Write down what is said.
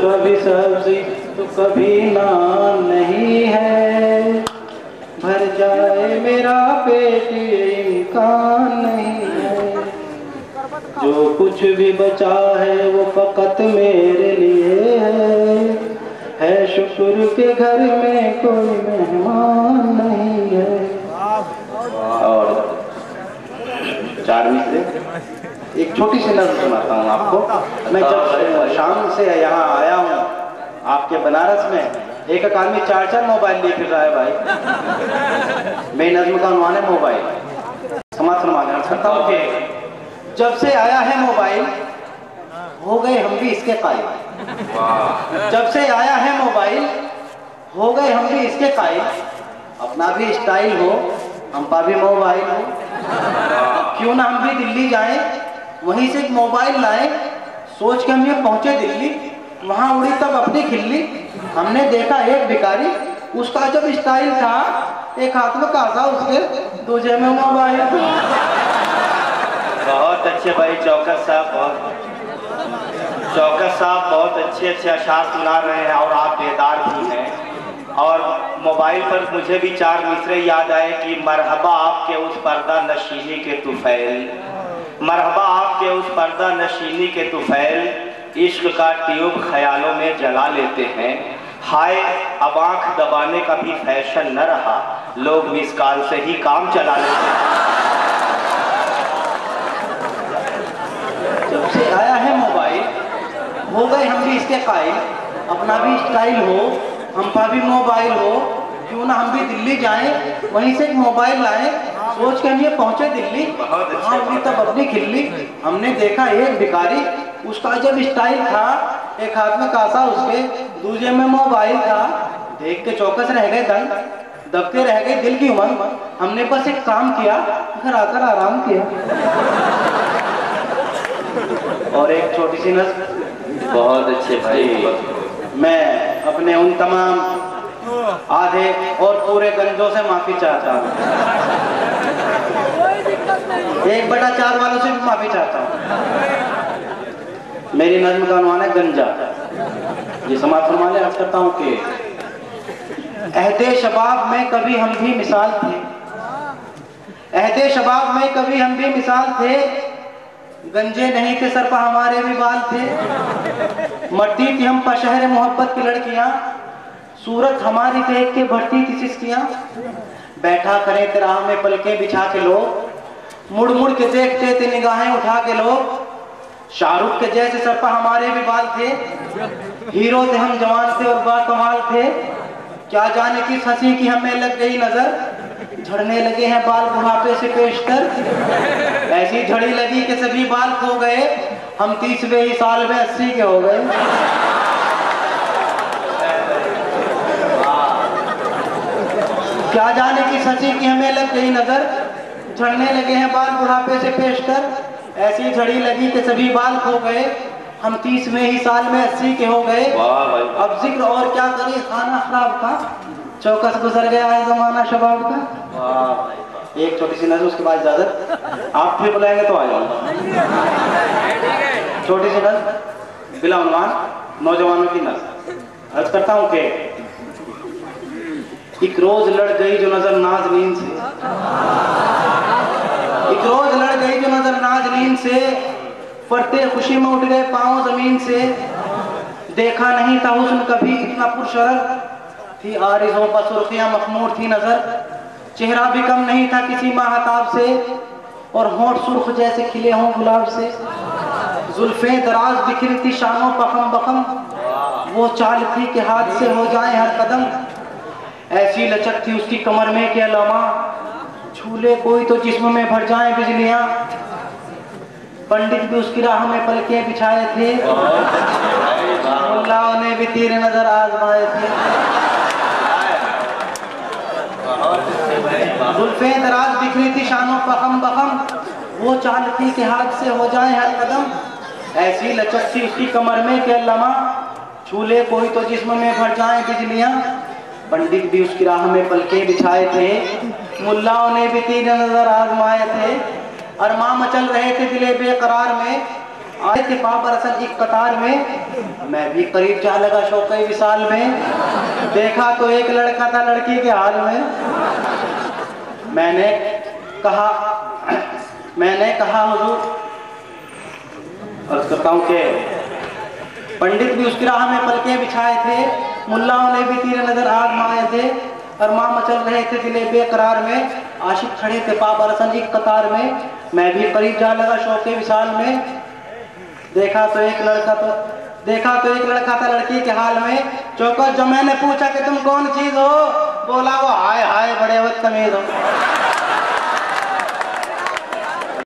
कभी सब्जी तो कभी नान नहीं है, भर जाए मेरा पेट ये इम्कान नहीं है। जो कुछ भी बचा है वो फकत मेरे लिए है शुक्र के घर में कोई मेहमान नहीं है। और 4 मिसरे एक छोटी सी नज़्म सुनाता हूँ आपको। मैं जब शाम से यहाँ आया हूँ आपके बनारस में, एक आदमी 4 मोबाइल लिए फिर रहा है भाई। मेरी नज़्म का उन्वान है मोबाइल। समाज सुनवाने करता हूँ कि जब से आया है मोबाइल हो गए हम भी इसके कायल। जब से आया है मोबाइल हो गए हम भी इसके कायल। अपना भी स्टाइल हो हम पर भी मोबाइल हो, क्यों ना हम भी दिल्ली जाएं वहीं से एक मोबाइल लाएं। सोच के हम ये पहुंचे दिल्ली, वहां उड़ी तब अपनी खिल्ली। हमने देखा एक भिखारी, उसका जब स्टाइल था एक हाथ में कासा उसके दूसरे में मोबाइल। बहुत अच्छे भाई चौकस साहब, चौकस साहब बहुत अच्छे अच्छे अशार सुना रहे हैं और आप बेदार भी हैं। और मोबाइल पर मुझे भी 4 मिसरे याद आए कि मरहबा आपके उस पर्दा नशीनी के तुफैल, मरहबा आपके उस पर्दा नशीनी के तुफैल, इश्क का ट्यूब ख्यालों में जला लेते हैं। हाय अब आँख दबाने का भी फैशन न रहा, लोग मिस कॉल से ही काम चला लेते हैं। जब से आया है मोबाइल हो गए हम भी इसके कायल। अपना भी स्टाइल हो हम पर भी मोबाइल हो, क्यों ना हम भी दिल्ली जाएं वहीं से एक मोबाइल लाएं। सोच के हम ये पहुंचे दिल्ली, वहाँ भी तब अपनी खिल्ली। हमने देखा एक भिखारी, उसका जब स्टाइल था एक हाथ में कासा उसके दूसरे में मोबाइल था। देख के चौकस रह गए दंग, दबके रह गए दिल की उमंग। हमने बस एक काम किया, घर आकर आराम किया। और एक छोटी सी नज़्म। बहुत अच्छे भाई। मैं अपने उन तमाम आधे और पूरे गंजों से माफी चाहता हूँ, 1/4 वालों से भी माफी चाहता हूँ। मेरी नज़्म का अनुमान है गंजा। ये समाज फरमाने अर्ज करता हूँ कि अहदे शबाब में कभी हम भी मिसाल थे, अहदे शबाब में कभी हम भी मिसाल थे। गंजे नहीं थे सर पर हमारे भी बाल थे। मरती थी हम पर शहर मोहब्बत की लड़कियां, सूरत हमारी देख के भरती थी सिसकियां। बैठा करे राह में पलके बिछा के लोग, मुड़ मुड़ के देखते थे निगाहें उठा के लोग। शाहरुख के जैसे सर पर हमारे भी बाल थे, हीरो थे हम जवान थे और बाकमाल थे। क्या जाने किस हंसी की हमें लग गई नजर, झड़ने लगे हैं बाल बुढ़ापे से पेशतर। ऐसी झड़ी लगी कि सभी बाल खो गए, हम 30वें ही साल में 80 के हो गए। क्या जाने किस हंसी की हमें लग गई नजर, झड़ने लगे हैं बाल बुढ़ापे से पेशतर। ऐसी झड़ी लगी कि सभी बाल खो गए, हम 30वें ही साल में 80 के हो गए। अब जिक्र और क्या करें खाना खराब का, चौकस गुजर गया है जमाना शबाब का। एक छोटी सी नज़र, उसके बाद इजाजत। आप फिर बुलाएंगे तो आ जाऊंगा। छोटी सी नज़र बिला उन्वान, नौजवानों की नज़र। अर्ज करता हूँ कि एक रोज लड़ गई जो नजर नाज़नीन से, एक रोज लड़ गई जो नजर नाज़नीन से। फरते खुशी में उठ गए पाँव जमीन से। देखा नहीं था हुस्न कभी इतना पुरशरर, थी आरिज़ों पर सुर्खियां मखमूर थी नजर। चेहरा भी कम नहीं था किसी माहताब से, और होंठ सुर्ख जैसे खिले हों गुलाब से। जुल्फें दराज बिखरी थी शानों बखम बखम, वो चाल थी कि हाथ से हो जाए हर कदम। ऐसी लचक थी उसकी कमर में कि अलामा, छूले कोई तो जिस्म में भर जाए बिजलियां। पंडित भी उसकी राह में पलके बिछाए थे, मुल्लाओं ने भी तीर नजर आजमाए थे। जुल्फें दराज बिखरी थी शानों बखम बखम, वो चाल थी कि हाथ से हो जाए हर कदम। ऐसी लचक थी उसकी कमर में कि अल्लामा, छूले कोई तो जिस्म में भर जाए बिजलियां। पंडित भी उसकी राह में पलके बिछाए थे, मुल्लाओं ने भी तीर नजर आजमाए थे। अरमां मचल रहे थे दिले बेकरार में, आए थे पाप बरसन एक कतार में, मैं भी करीब जा लगा शौक़ विशाल में, देखा तो एक लड़का था लड़की के हाल में। मैंने कहा हुजूर, अर्ज़ करता हूँ कि पंडित भी उसकी राह में पलके बिछाए थे, मुल्लाओं ने भी तीर नजर आजमाए थे, और माँ मचल रहे थे दिले बेकरार में, आशिक खड़े थे पाप बरसन एक कतार में, मैं भी करीब जा लगा शौक़ विशाल में, देखा तो एक लड़का था लड़की के हाल में। चौकस जो मैंने पूछा कि तुम कौन चीज हो, बोला वो हाय हाय बड़े बदतमीज हो।